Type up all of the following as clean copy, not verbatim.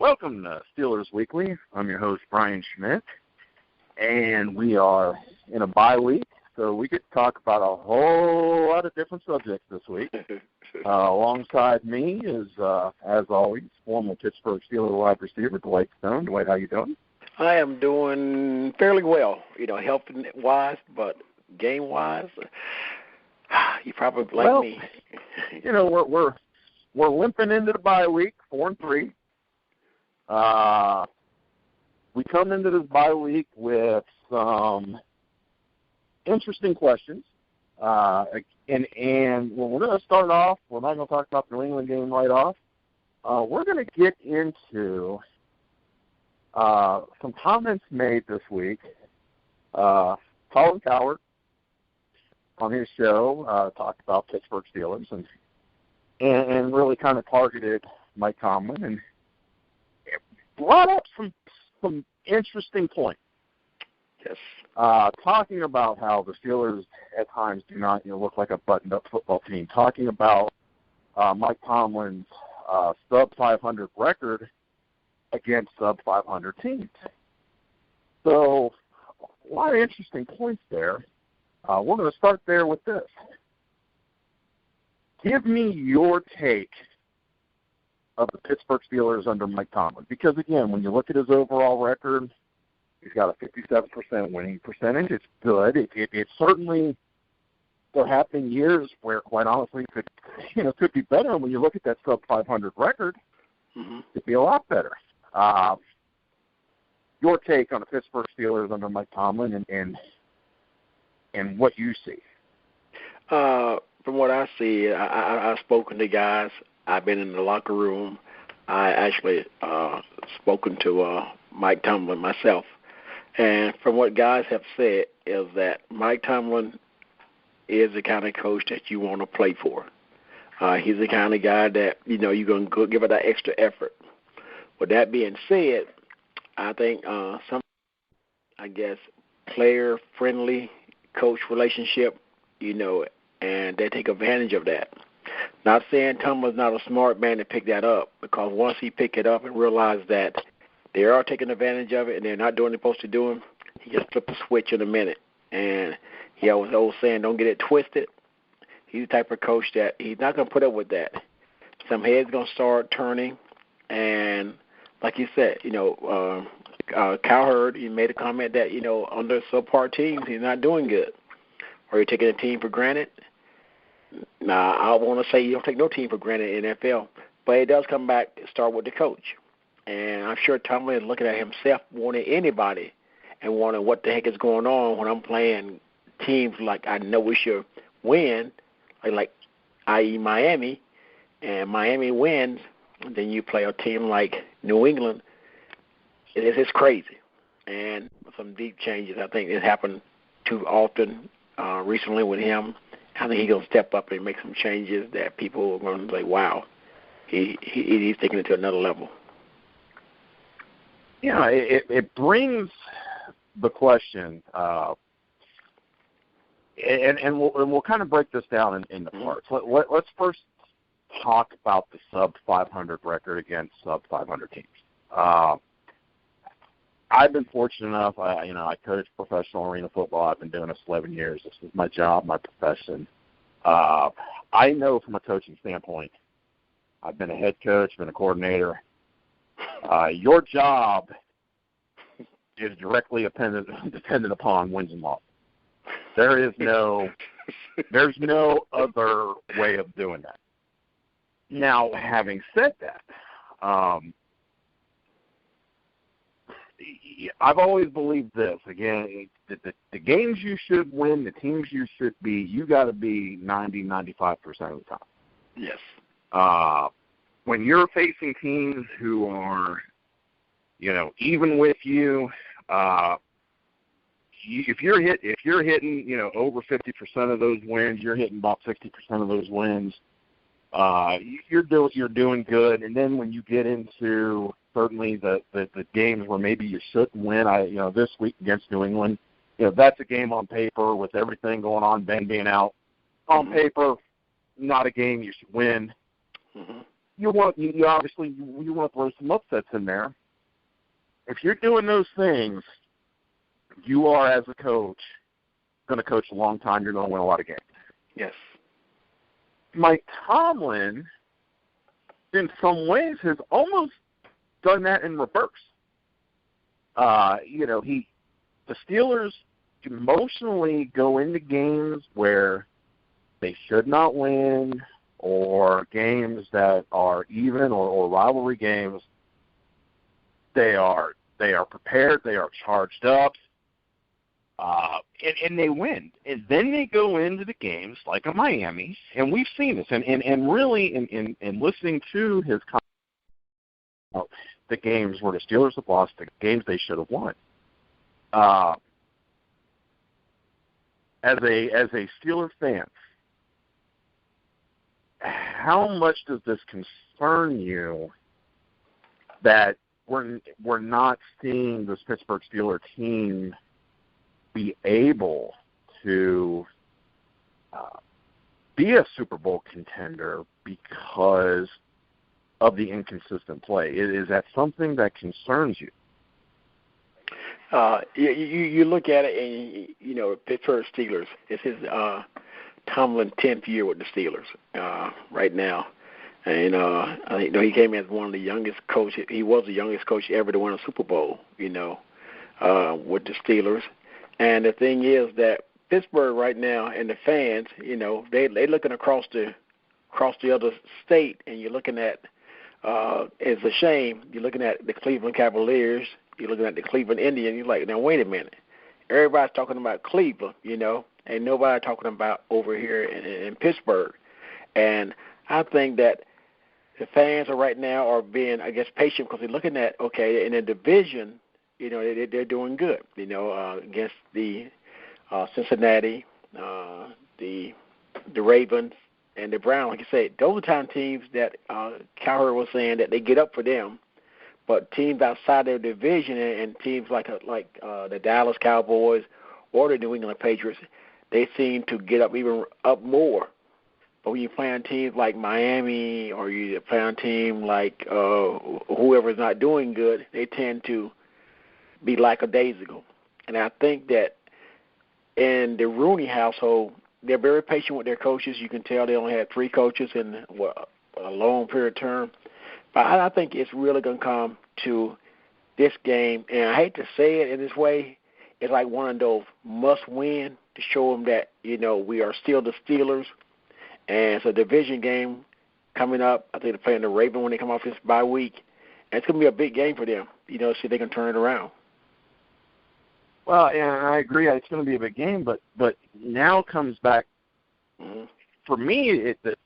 Welcome to Steelers Weekly. I'm your host, Brian Schmidt, and we are in a bye week, so we get to talk about a whole lot of different subjects this week. Alongside me is, as always, former Pittsburgh Steelers wide receiver Dwight Stone. Dwight, how you doing? I am doing fairly well, health-wise, but game-wise, you probably like me. We're limping into the bye week, 4-3. We come into this bye week with some interesting questions. And we're going to start off. We're not going to talk about the New England game right off. We're going to get into some comments made this week. Colin Cowherd on his show talked about Pittsburgh Steelers and really kind of targeted Mike Tomlin and brought up some interesting points. Yes. Talking about how the Steelers at times do not look like a buttoned-up football team. Talking about Mike Tomlin's sub-500 record against sub-500 teams. So a lot of interesting points there. We're going to start there with this. Give me your take of the Pittsburgh Steelers under Mike Tomlin. Because, again, when you look at his overall record, he's got a 57% winning percentage. It's good. It certainly, there have been years where, quite honestly, could be better. When you look at that sub-500 record, it'd be a lot better. Your take on the Pittsburgh Steelers under Mike Tomlin and what you see. From what I see, I've spoken to guys. I've been in the locker room. I actually spoken to Mike Tomlin myself. And from what guys have said is that Mike Tomlin is the kind of coach that you want to play for. He's the kind of guy that, you're going to give it that extra effort. With that being said, I think player-friendly coach relationship, and they take advantage of that. Not saying Tomlin's not a smart man to pick that up, because once he pick it up and realize that they are taking advantage of it and they're not doing what they're supposed to do, he just flipped the switch in a minute. And he always old saying, don't get it twisted. He's the type of coach that he's not going to put up with that. Some heads going to start turning, and like you said, Cowherd, he made a comment that, under subpar teams, he's not doing good. Or you're taking a team for granted. Now, I want to say you don't take no team for granted in the NFL, but it does come back and start with the coach. And I'm sure Tomlin is looking at himself more than anybody and wondering what the heck is going on when I'm playing teams like I know we should win, like i.e. Miami, and Miami wins, and then you play a team like New England. It's crazy. And some deep changes, I think, it happened too often recently with him. I think he's going to step up and make some changes that people are going to say, wow, he's taking it to another level. Yeah, it brings the question, and we'll kind of break this down in the parts. Let's first talk about the sub-500 record against sub-500 teams. I've been fortunate enough. I coach professional arena football. I've been doing this 11 years. This is my job, my profession. I know from a coaching standpoint, I've been a head coach, been a coordinator. Your job is directly dependent upon wins and losses. There's no other way of doing that. Now, having said that, I've always believed this. Again, the games you should win, the teams you should beat, you got to be 90-95% of the time. Yes. When you're facing teams who are, even with you, if you're hitting, over 50% of those wins, you're hitting about 60% of those wins. You're doing good. And then when you get into certainly the games where maybe you shouldn't win, this week against New England, that's a game on paper with everything going on, Ben being out. On paper, not a game you should win. you obviously you want to throw some upsets in there. If you're doing those things, you are, as a coach, going to coach a long time. You're going to win a lot of games. Yes. Mike Tomlin, in some ways, has almost done that in reverse. The Steelers emotionally go into games where they should not win, or games that are even, or rivalry games. They are prepared. They are charged up. And they win. And then they go into the games like a Miami, and we've seen this. And really, in listening to his comments, the games where the Steelers have lost, the games they should have won. As a Steeler fan, how much does this concern you that we're not seeing this Pittsburgh Steelers team be able to be a Super Bowl contender because of the inconsistent play? Is that something that concerns you? You look at it, and Pittsburgh Steelers. It's his Tomlin 10th year with the Steelers right now, and I think he came in as one of the youngest coaches. He was the youngest coach ever to win a Super Bowl. With the Steelers. And the thing is that Pittsburgh right now and the fans, they looking across the other state, and you're looking at it's a shame. You're looking at the Cleveland Cavaliers, you're looking at the Cleveland Indians. You're like, now wait a minute, everybody's talking about Cleveland, and nobody talking about over here in Pittsburgh. And I think that the fans right now are being, I guess, patient because they're looking at, okay, in the division. They're doing good, against the Cincinnati, the Ravens, and the Browns. Like you said, those are time teams that Cowherd was saying that they get up for them. But teams outside their division and teams like the Dallas Cowboys or the New England Patriots, they seem to get up more. But when you're playing teams like Miami or you're playing a team like whoever's not doing good, they tend to be lackadaisical. And I think that in the Rooney household, they're very patient with their coaches. You can tell they only had 3 coaches in a long period of term. But I think it's really going to come to this game. And I hate to say it in this way. It's like one of those must-win to show them that, we are still the Steelers. And it's a division game coming up. I think they're playing the Ravens when they come off this bye week. And it's going to be a big game for them, see if they can turn it around. Well, and I agree. It's going to be a big game, but now comes back. Mm-hmm. For me, the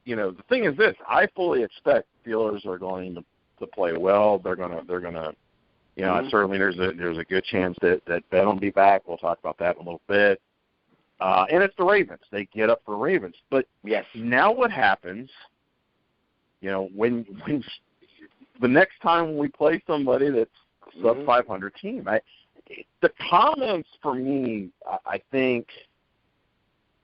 thing is this: I fully expect Steelers are going to play well. They're going to. Mm-hmm. Certainly there's a good chance that Ben will be back. We'll talk about that in a little bit. And it's the Ravens. They get up for Ravens. But yes, now what happens? When the next time we play somebody that's a sub-500 team, the comments for me, I think,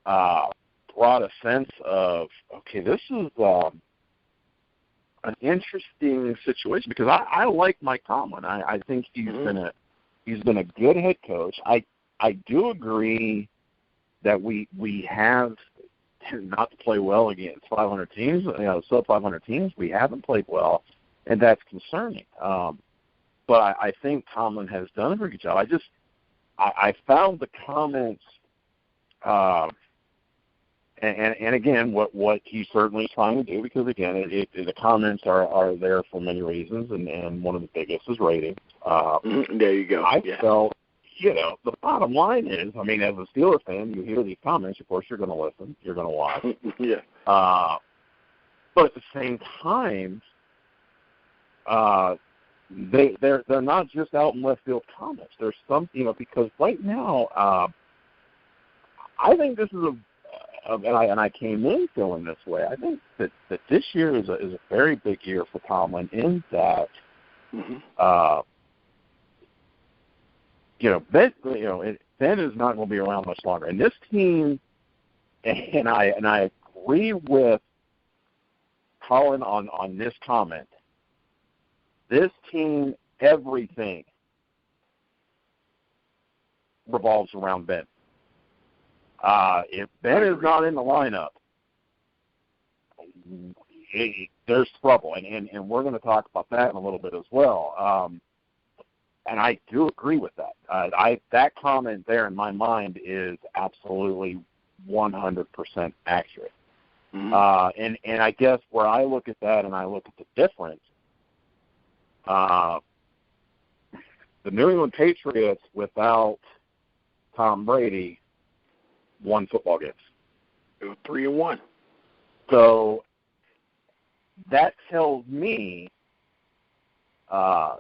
brought a sense of, okay, this is an interesting situation because I like Mike Tomlin. I think he's been a good head coach. I do agree that we have not to play well against 500 teams, sub-500 teams. We haven't played well, and that's concerning. But I think Tomlin has done a very good job. I found the comments, and again, what he's certainly trying to do, because again, the comments are there for many reasons, and one of the biggest is ratings. There you go. I felt, the bottom line is, as a Steelers fan, you hear these comments, of course you're going to listen, you're going to watch. Yeah. But at the same time, they're not just out in left field comments. There's some, because right now, I think this is and I came in feeling this way. I think that this year is a very big year for Tomlin in that, Ben is not going to be around much longer, and this team, and I agree with Colin, on this comment. This team, everything revolves around Ben. If Ben is not in the lineup, there's trouble, and we're going to talk about that in a little bit as well. And I do agree with that. That comment there in my mind is absolutely 100% accurate. Mm-hmm. And I guess where I look at that and I look at the difference, the New England Patriots without Tom Brady won football games. It was 3-1. So that tells me, that's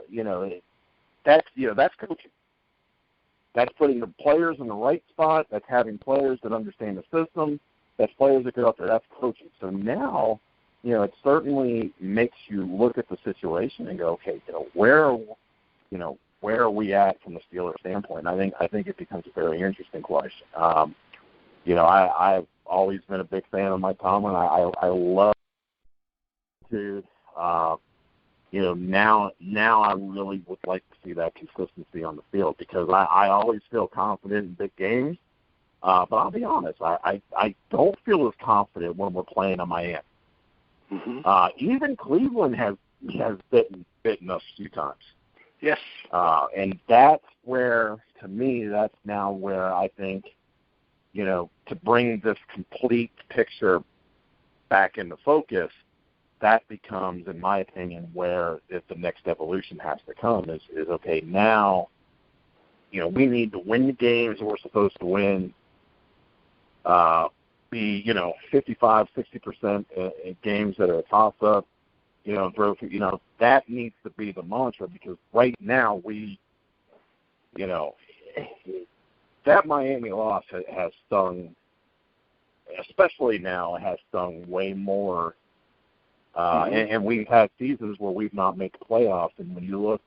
coaching. That's putting the players in the right spot. That's having players that understand the system. That's players that get out there. That's coaching. So now, it certainly makes you look at the situation and go, okay, where are we at from the Steelers standpoint? And I think it becomes a very interesting question. I've always been a big fan of Mike Tomlin. I love to. Now I really would like to see that consistency on the field because I always feel confident in big games. But I'll be honest, I don't feel as confident when we're playing in Miami. Mm-hmm. Even Cleveland has bitten us a few times. Yes. And that's where, to me, that's now where I think, to bring this complete picture back into focus, that becomes, in my opinion, where if the next evolution has to come is okay, now, we need to win the games we're supposed to win, be, 55, 60% in games that are a toss-up, that needs to be the mantra because right now that Miami loss has stung, especially now, has stung way more. And we've had seasons where we've not made the playoffs, and when you look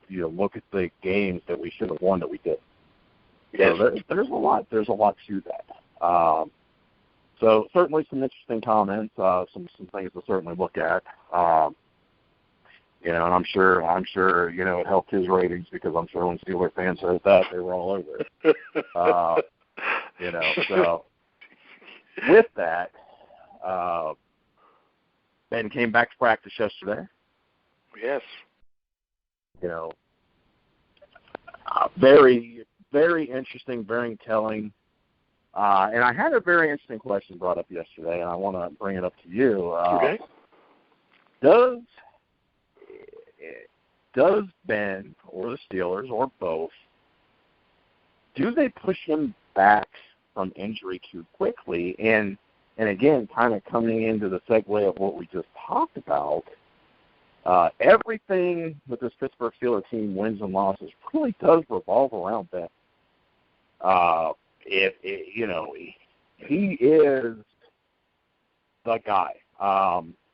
at the games that we should have won that we did. Yes. So there's a lot to that. So certainly some interesting comments, some things to certainly look at. And I'm sure it helped his ratings because I'm sure when Steeler fans heard that, they were all over it. So with that, Ben came back to practice yesterday. Yes. Very, very interesting, very telling. And I had a very interesting question brought up yesterday, and I want to bring it up to you. Okay. Does Ben or the Steelers or both, do they push him back from injury too quickly? And again, kind of coming into the segue of what we just talked about, everything with this Pittsburgh Steelers team, wins and losses, really does revolve around Ben. He is the guy.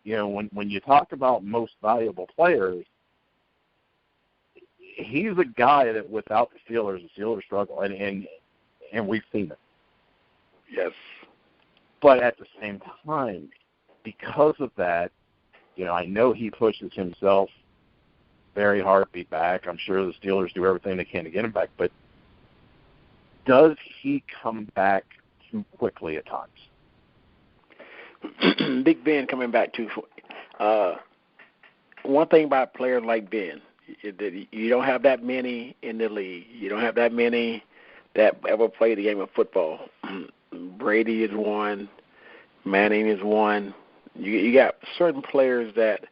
When you talk about most valuable players, he's a guy that without the Steelers struggle, and we've seen it. Yes. But at the same time, because of that, I know he pushes himself very hard to be back. I'm sure the Steelers do everything they can to get him back, but does he come back too quickly at times? Big Ben coming back too. One thing about players like Ben, you don't have that many in the league. You don't have that many that ever played the game of football. Brady is one. Manning is one. You got certain players that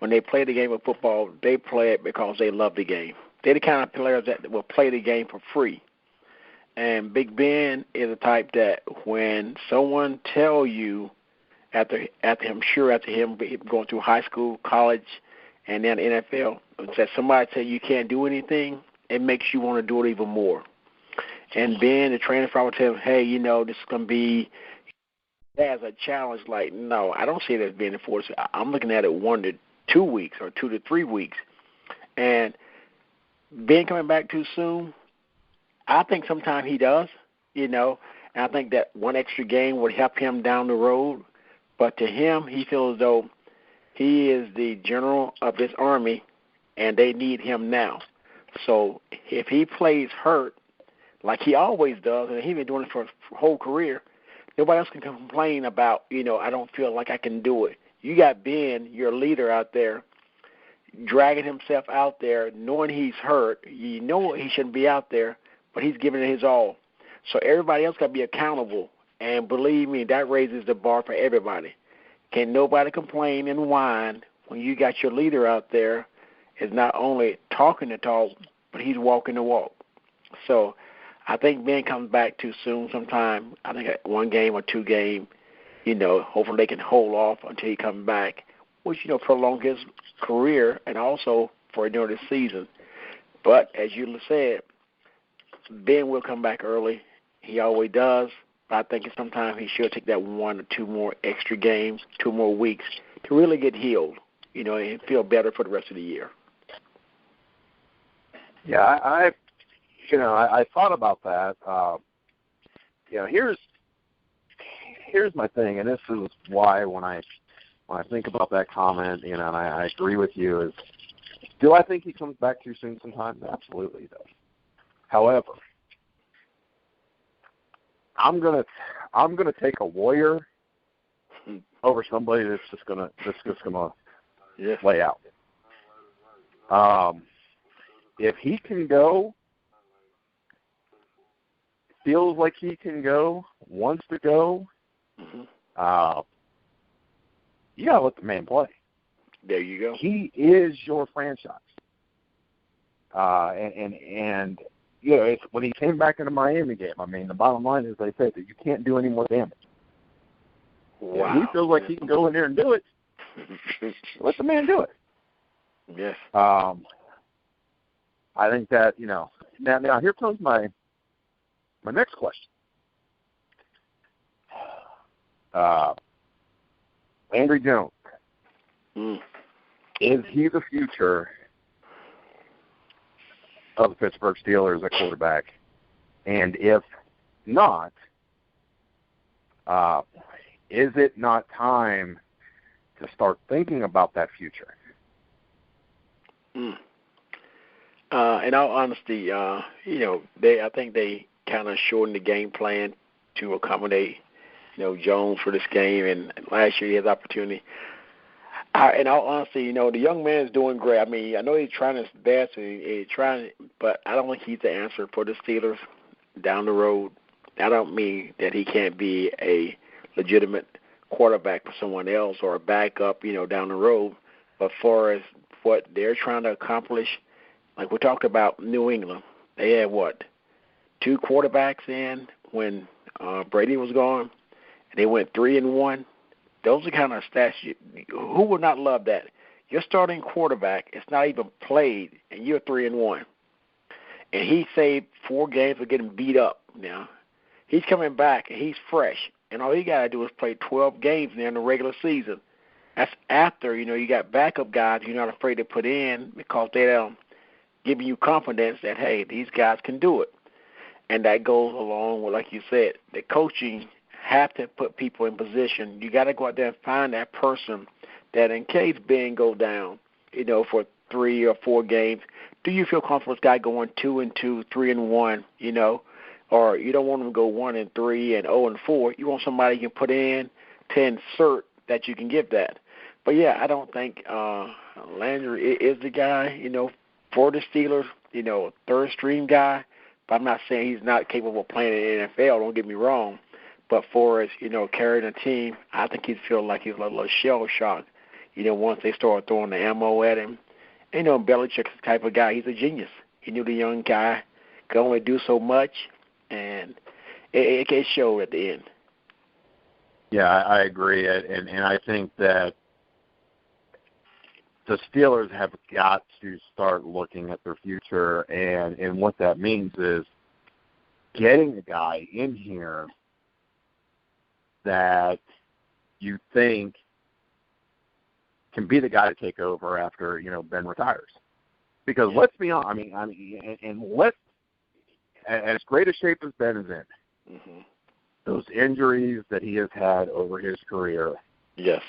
when they play the game of football, they play it because they love the game. They're the kind of players that will play the game for free. And Big Ben is the type that when someone tell you after him going through high school, college, and then NFL, that somebody tell you can't do anything, it makes you want to do it even more. And Ben, the trainer, would tell him, hey, this is going to be as a challenge. Like, no, I don't see it as being enforced. I'm looking at it 1 to 2 weeks or 2 to 3 weeks. And Ben coming back too soon, I think sometimes he does, and I think that one extra game would help him down the road. But to him, he feels as though He is the general of this army, and they need him now. So if he plays hurt, like he always does, and he's been doing it for his whole career, nobody else can complain about, I don't feel like I can do it. You got Ben, your leader out there, dragging himself out there, knowing he's hurt. You know he shouldn't be out there, but he's giving it his all. So everybody else got to be accountable. And believe me, that raises the bar for everybody. Can nobody complain and whine when you got your leader out there is not only talking the talk, but he's walking the walk. So I think Ben comes back too soon sometime. I think 1 game or 2 game, hopefully they can hold off until he comes back, which, prolong his career and also for during the season. But as you said, Ben will come back early. He always does. But I think sometimes he should take that 1 or 2 more extra games, 2 more weeks to really get healed, and feel better for the rest of the year. Yeah, I thought about that. Here's my thing, and this is why when I think about that comment, and I agree with you, is do I think he comes back too soon sometimes? Absolutely he does. However, I'm gonna take a warrior over somebody that's just gonna lay out. If he can go, feels like he can go, wants to go, you gotta let the man play. There you go. He is your franchise. And it's when he came back in the Miami game, the bottom line is they said that you can't do any more damage. Wow. He feels like he can go in there and do it. Let the man do it. Yes. I think that, now here comes my next question. Landry Jones. Is he the future of the Pittsburgh Steelers at quarterback? And if not, is it not time to start thinking about that future? In all honesty, I think they kind of shortened the game plan to accommodate, Jones for this game, and last year he had the opportunity. In all honesty, the young man is doing great. I know he's trying his best, but I don't think he's the answer for the Steelers down the road. I don't mean that he can't be a legitimate quarterback for someone else or a backup, down the road. But far as what they're trying to accomplish, like we talked about New England, they had 2 quarterbacks in when Brady was gone, and they went 3-1. Those are kind of stats. Who would not love that? Your starting quarterback is not even played, and you're 3-1. And he saved 4 games of getting beat up. Now he's coming back, and he's fresh, and all he got to do is play 12 games in the regular season. That's after you got backup guys you're not afraid to put in because they're giving you confidence that hey, these guys can do it. And that goes along with, like you said, the coaching have to put people in position. You got to go out there and find that person that in case Ben go down, for 3 or 4 games, do you feel comfortable with this guy going 2-2, 3-1, or you don't want him to go 1-3 and 0-4. You want somebody you can put in to insert that you can give that. But yeah, I don't think Landry is the guy, for the Steelers, third string guy. But I'm not saying he's not capable of playing in the NFL. Don't get me wrong. But for us, carrying a team, I think he'd feel like he's a little shell shocked, once they start throwing the ammo at him. And, Belichick's the type of guy, he's a genius. He knew the young guy could only do so much, and it showed at the end. Yeah, I agree. And I think that the Steelers have got to start looking at their future, and what that means is getting a guy in here that you think can be the guy to take over after, Ben retires. Because let's be honest, as great a shape as Ben is in, those injuries that he has had over his career, yes,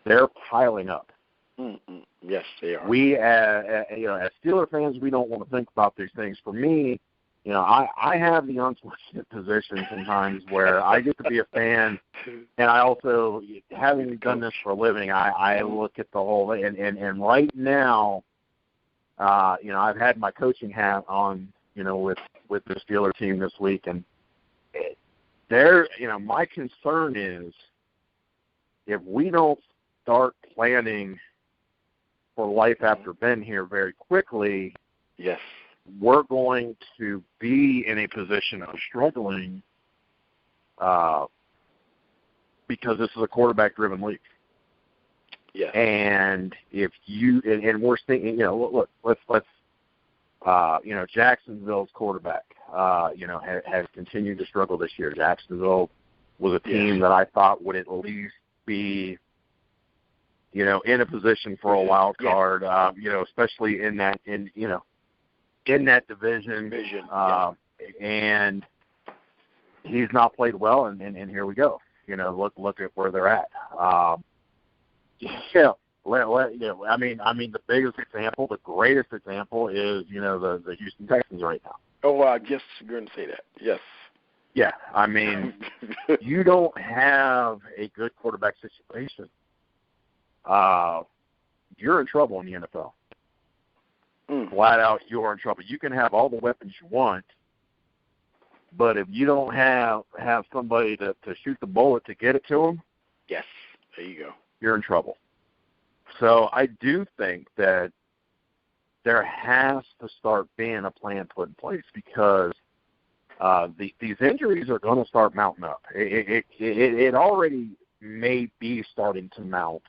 they're piling up. Mm-mm. Yes, they are. We, as Steeler fans, we don't want to think about these things. For me, I have the unfortunate position sometimes where I get to be a fan, and I also, having done this for a living, I look at the whole and right now, I've had my coaching hat on, with the Steeler team this week, and my concern is if we don't start planning for life after Ben here very quickly, yes, we're going to be in a position of struggling because this is a quarterback-driven league. Yes. And if you and we're thinking, look, let's Jacksonville's quarterback, has continued to struggle this year. Jacksonville was a team that I thought would at least be, in a position for a wild card, especially in that division. And he's not played well, and here we go. Look at where they're at. The biggest example, the greatest example is, the Houston Texans right now. Oh, I just going to say that. Yes. Yeah, you don't have a good quarterback situation. You're in trouble in the NFL. Flat out, you're in trouble. You can have all the weapons you want, but if you don't have somebody to shoot the bullet to get it to them, yes, there you go. You're in trouble. So I do think that there has to start being a plan put in place because these injuries are going to start mounting up. It already may be starting to mount.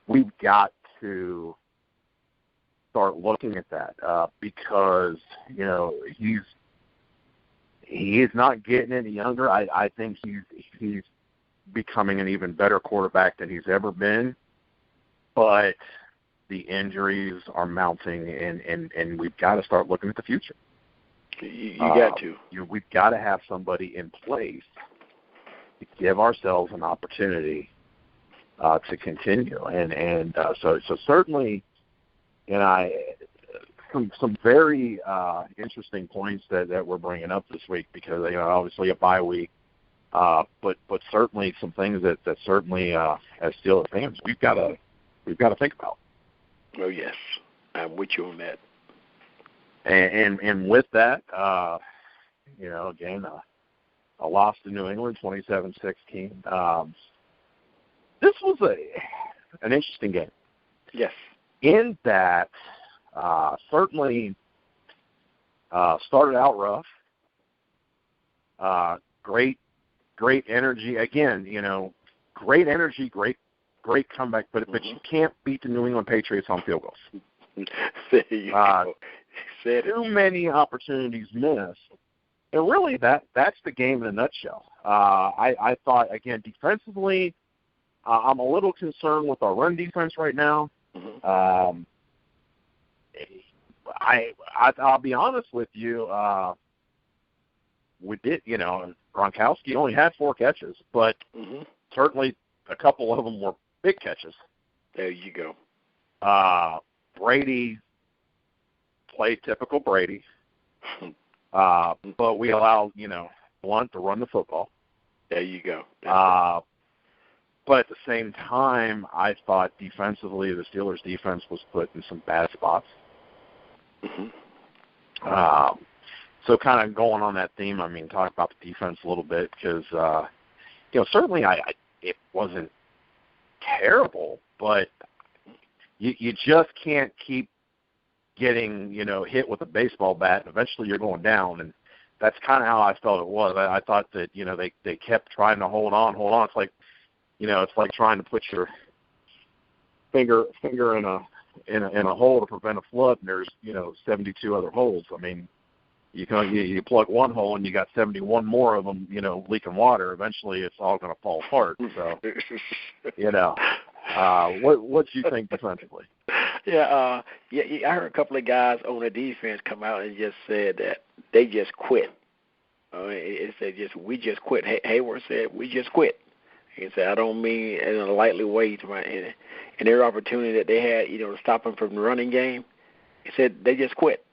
We've got to start looking at that because he is not getting any younger. I think he's becoming an even better quarterback than he's ever been, but the injuries are mounting, and we've got to start looking at the future. You got to. We've got to have somebody in place to give ourselves an opportunity to continue, and so certainly, some very interesting points that we're bringing up this week because obviously a bye week, but certainly some things that certainly as Steelers fans we've got to think about. Oh yes, I'm with you on that. And with that, again, a loss to New England, 27-16. This was an interesting game. Yes. In that, certainly started out rough. Great energy. Again, great energy, great comeback, but you can't beat the New England Patriots on field goals. There you go. Too many opportunities missed. And really, that's the game in a nutshell. I thought, again, defensively, I'm a little concerned with our run defense right now. I'll be honest with you. We did, Gronkowski only had 4 catches, but certainly a couple of them were big catches. There you go. Brady played typical Brady, but we allowed, Blunt to run the football. There you go. But at the same time, I thought defensively the Steelers' defense was put in some bad spots. So kind of going on that theme, talk about the defense a little bit because, certainly it wasn't terrible, but you just can't keep getting, hit with a baseball bat, and eventually you're going down, and that's kind of how I felt it was. I thought that, they kept trying to hold on. It's like, it's like trying to put your finger in a hole to prevent a flood, and there's 72 other holes. You plug one hole and you got 71 more of them, leaking water. Eventually, it's all going to fall apart. So, what do you think defensively? I heard a couple of guys on the defense come out and just said that they just quit. It said we just quit. Hayward said we just quit. He said, I don't mean in a lightly way. And their opportunity that they had, to stop him from the running game, he said they just quit.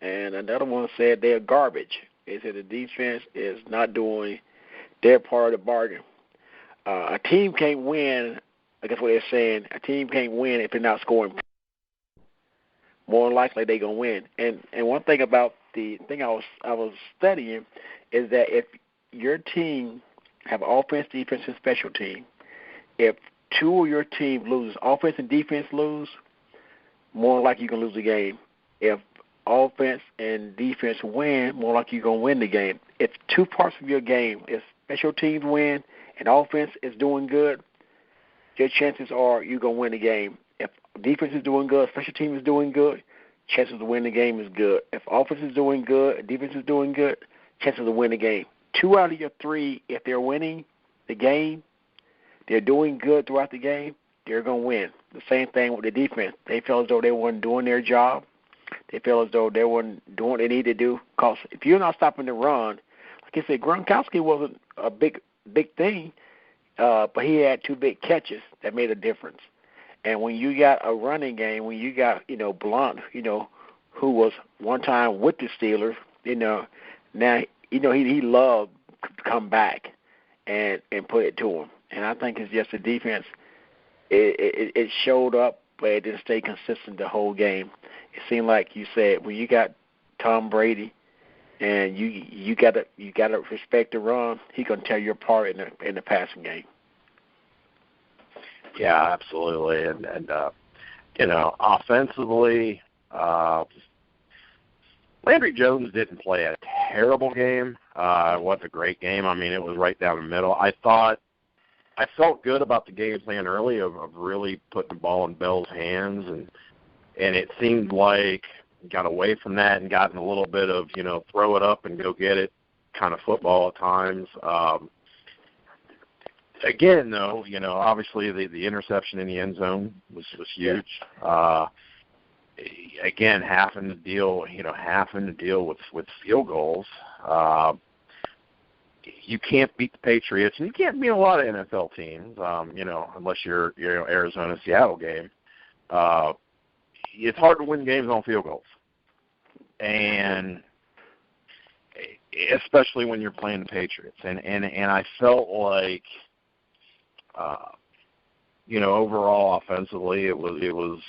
And another one said they're garbage. He said the defense is not doing their part of the bargain. A team can't win, I guess what they're saying, a team can't win if they're not scoring. More likely they're going to win. And one thing about the thing I was studying is that if your team have offense, defense, and special team, if two of your team loses, offense and defense lose, more likely you're going to lose the game. If offense and defense win, more likely you're going to win the game. If two parts of your game, if special teams win and offense is doing good, your chances are you're going to win the game. If defense is doing good, special team is doing good, chances to win the game is good. If offense is doing good, defense is doing good, chances to win the game. 2 out of your 3, if they're winning the game, they're doing good throughout the game, they're going to win. The same thing with the defense. They feel as though they weren't doing their job. They feel as though they weren't doing what they need to do. Because if you're not stopping the run, like I said, Gronkowski wasn't a big thing, but he had 2 big catches that made a difference. And when you got a running game, when you got, Blunt, who was one time with the Steelers, now, he loved to come back and put it to him. And I think it's just the defense. It showed up, but it didn't stay consistent the whole game. It seemed like you said when you got Tom Brady, and you gotta respect the run, he gonna tear you apart in the passing game. Yeah, absolutely, and offensively, Landry Jones didn't play a terrible game. It wasn't a great game. I mean, it was right down the middle. I felt good about the game plan early of really putting the ball in Bell's hands, and it seemed like got away from that and got in a little bit of, throw it up and go get it kind of football at times. Again, though, obviously the interception in the end zone was huge. Again, having to deal with field goals. You can't beat the Patriots, and you can't beat a lot of NFL teams, unless you're Arizona-Seattle game. It's hard to win games on field goals, and especially when you're playing the Patriots. And I felt like, overall offensively, it was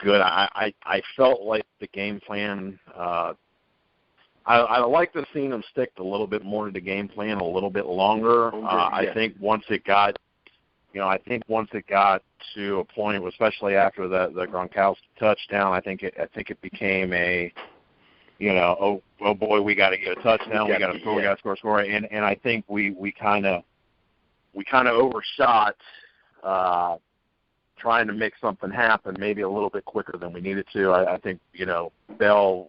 good. I felt like the game plan. I like to see them stick a little bit more to the game plan a little bit longer. I think once it got, to a point, especially after the Gronkowski touchdown, I think it became a, oh boy, we got to get a touchdown, we got to score, and I think we kind of overshot trying to make something happen maybe a little bit quicker than we needed to. I think Bell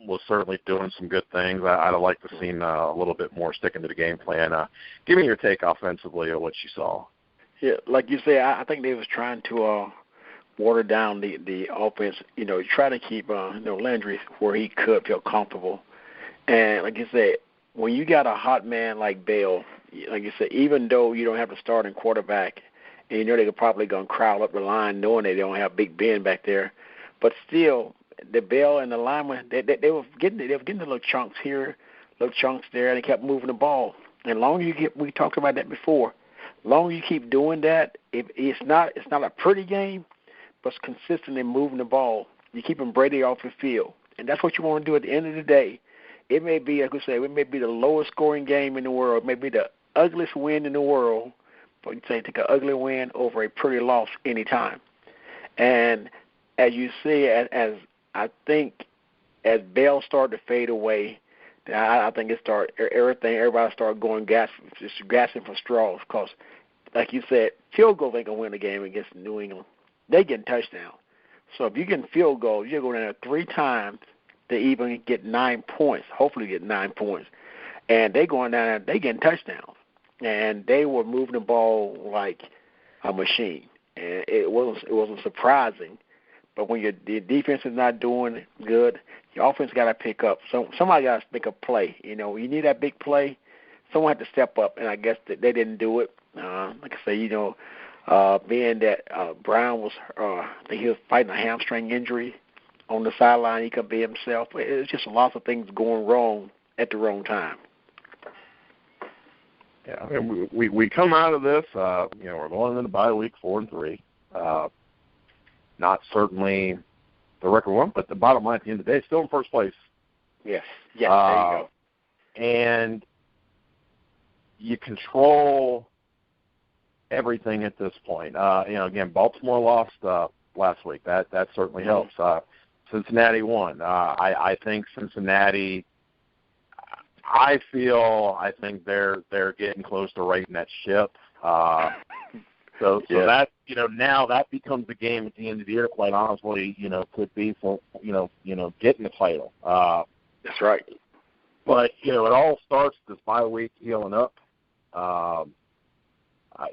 was certainly doing some good things. I'd have liked to have seen a little bit more sticking to the game plan. Give me your take offensively of what you saw. Yeah, like you say, I think they was trying to water down the offense. Try to keep Landry where he could feel comfortable. And like you said, when you got a hot man like Bell, like you said, even though you don't have a starting quarterback, and they're probably going to crowd up the line knowing they don't have Big Ben back there, but still, the Bell and the lineman, they were getting the little chunks here, little chunks there, and they kept moving the ball. And long as we talked about that before, long as you keep doing that, it's not a pretty game, but it's consistent in moving the ball. You're keeping Brady off the field, and that's what you want to do at the end of the day. It may be, like we say, it may be the lowest scoring game in the world, it may be the ugliest win in the world, but you say take an ugly win over a pretty loss anytime. And as you see, as I think as Bell started to fade away, I think everybody started going gasping for straws because, like you said, field goals ain't going to win the game against New England. They getting touchdowns. So if you get field goals, you're going to 3 times to even get 9 points, hopefully get 9 points. And they going down there, they getting touchdowns. And they were moving the ball like a machine. And it wasn't surprising. But when the defense is not doing good, your offense got to pick up. So somebody got to make a play. You need that big play. someone had to step up, and I guess that they didn't do it. Like I say, being that Brown was, I think he was fighting a hamstring injury on the sideline, he couldn't be himself. It was just lots of things going wrong at the wrong time. Yeah, I mean, we come out of this, we're going into the bye week 4-3. Not certainly the record one, but the bottom line at the end of the day, still in first place. Yes, there you go. And you control everything at this point. Again, Baltimore lost last week. That certainly helps. Cincinnati won. I think Cincinnati. I think they're getting close to righting that ship. So that now that becomes the game at the end of the year. Quite honestly, could be for getting the title. That's right. But it all starts this bye week healing up.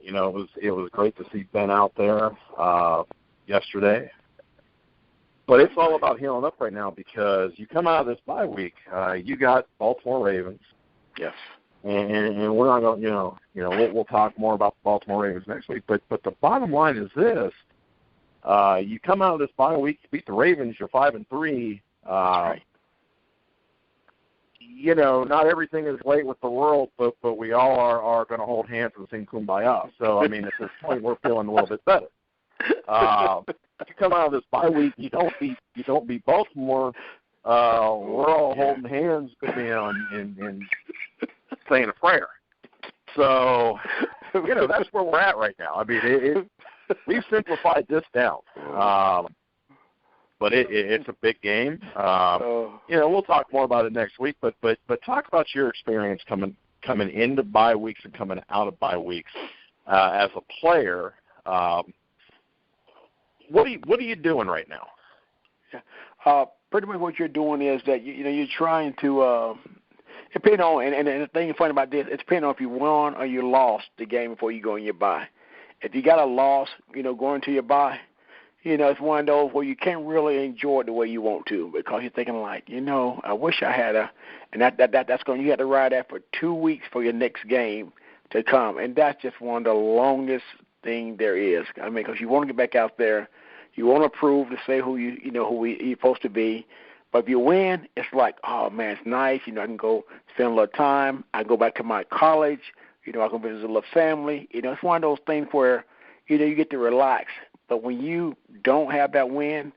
It was great to see Ben out there yesterday. But it's all about healing up right now because you come out of this bye week, you got Baltimore Ravens. Yes. And we're not going, we'll talk more about the Baltimore Ravens next week. But the bottom line is this: you come out of this bye week, you beat the Ravens, you're 5-3. Right. Not everything is great with the world, but we all are going to hold hands and sing Kumbaya. So I mean, at this point, we're feeling a little bit better. You come out of this bye week, you don't beat Baltimore. We're all holding hands, and saying a prayer. So, that's where we're at right now. I mean, we've simplified this down, but it's a big game. We'll talk more about it next week. But talk about your experience coming into bye weeks and coming out of bye weeks as a player. What are you doing right now? Pretty much what you're doing is that you're trying to depending on and the thing funny about this, it's depending on if you won or you lost the game before you go in your bye. If you got a loss, going to your bye, it's one of those where you can't really enjoy it the way you want to because you're thinking like, I wish I had and that's going. You have to ride that for 2 weeks for your next game to come, and that's just one of the longest thing there is. I mean, because you want to get back out there, you want to prove to say who you're supposed to be. But if you win, it's like, oh man, it's nice. I can go spend a little time. I can go back to my college. I can visit a little family. It's one of those things where you get to relax. But when you don't have that win,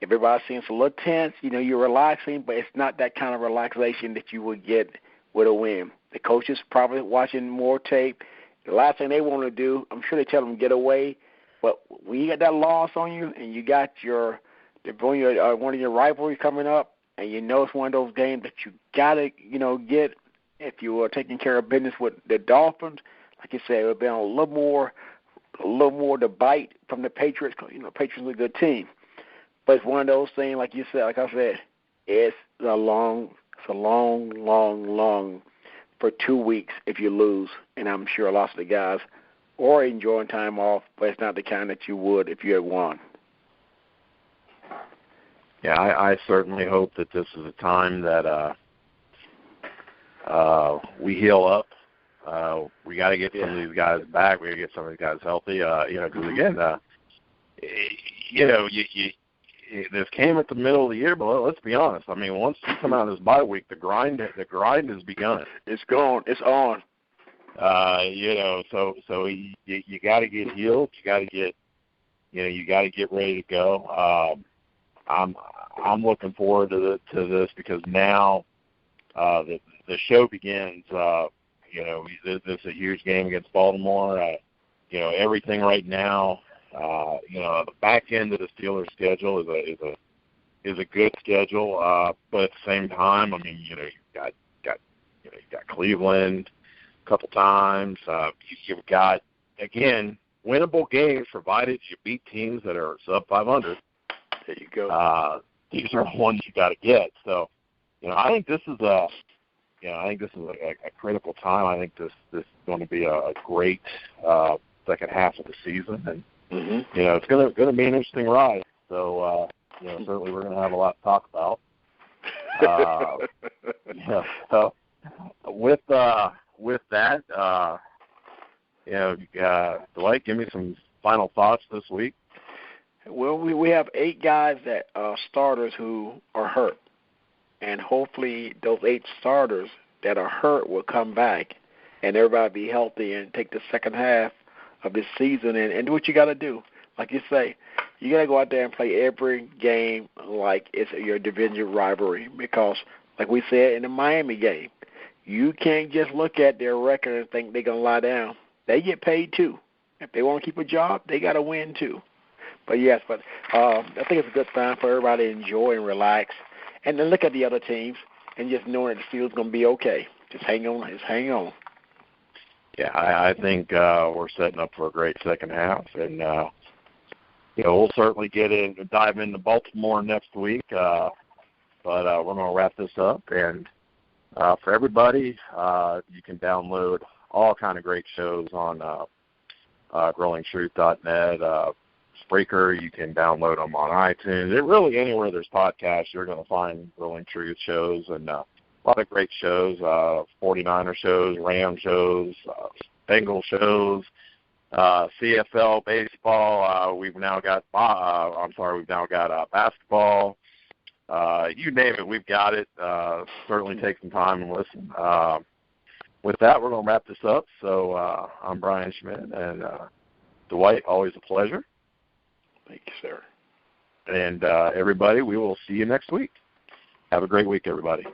everybody seems a little tense. You're relaxing, but it's not that kind of relaxation that you would get with a win. The coach is probably watching more tape. The last thing they want to do, I'm sure they tell them get away. But when you got that loss on you and you got one of your rivalries coming up, and it's one of those games that you gotta get if you are taking care of business with the Dolphins. Like you said, it would be a little more to bite from the Patriots because Patriots are a good team. But it's one of those things, like I said, it's a long for 2 weeks if you lose, and I'm sure lots of the guys are enjoying time off, but it's not the kind that you would if you had won. Yeah, I certainly hope that this is a time that we heal up. We got to get some of these guys back. We got to get some of these guys healthy. Because again, this came at the middle of the year, but let's be honest. I mean, once you come out of this bye week, the grind has begun. It's gone. It's on. So you got to get healed. You got to get ready to go. I'm looking forward to this because now the show begins. This is a huge game against Baltimore. Everything right now. The back end of the Steelers' schedule is a good schedule, but at the same time, I mean, you've got Cleveland a couple times. You've got again winnable games provided you beat teams that are sub 500. There you go. These are the ones you got to get. So, I think this is a critical time. I think this is going to be a great second half of the season, and it's going to be an interesting ride. So, certainly we're going to have a lot to talk about. So with with that, Dwight, give me some final thoughts this week. Well, we have 8 guys that starters who are hurt, and hopefully those 8 starters that are hurt will come back, and everybody be healthy and take the second half of this season and do what you got to do. Like you say, you got to go out there and play every game like it's your division rivalry, because, like we said in the Miami game, you can't just look at their record and think they're going to lie down. They get paid too. If they want to keep a job, they got to win too. But yes, I think it's a good time for everybody to enjoy and relax, and then look at the other teams and just knowing that the field's going to be okay. Just hang on. Yeah, I think we're setting up for a great second half, and we'll certainly dive into Baltimore next week. But we're going to wrap this up, and for everybody, you can download all kind of great shows on growingtruth.net. Spreaker, you can download them on iTunes. Really, anywhere there's podcasts, you're going to find Growing Truth shows, and a lot of great shows, 49er shows, Ram shows, Bengal shows, CFL baseball. We've now got basketball. You name it, we've got it. Certainly take some time and listen. With that, we're going to wrap this up. So I'm Brian Schmidt, and Dwight, always a pleasure. Thank you, sir. And everybody, we will see you next week. Have a great week, everybody.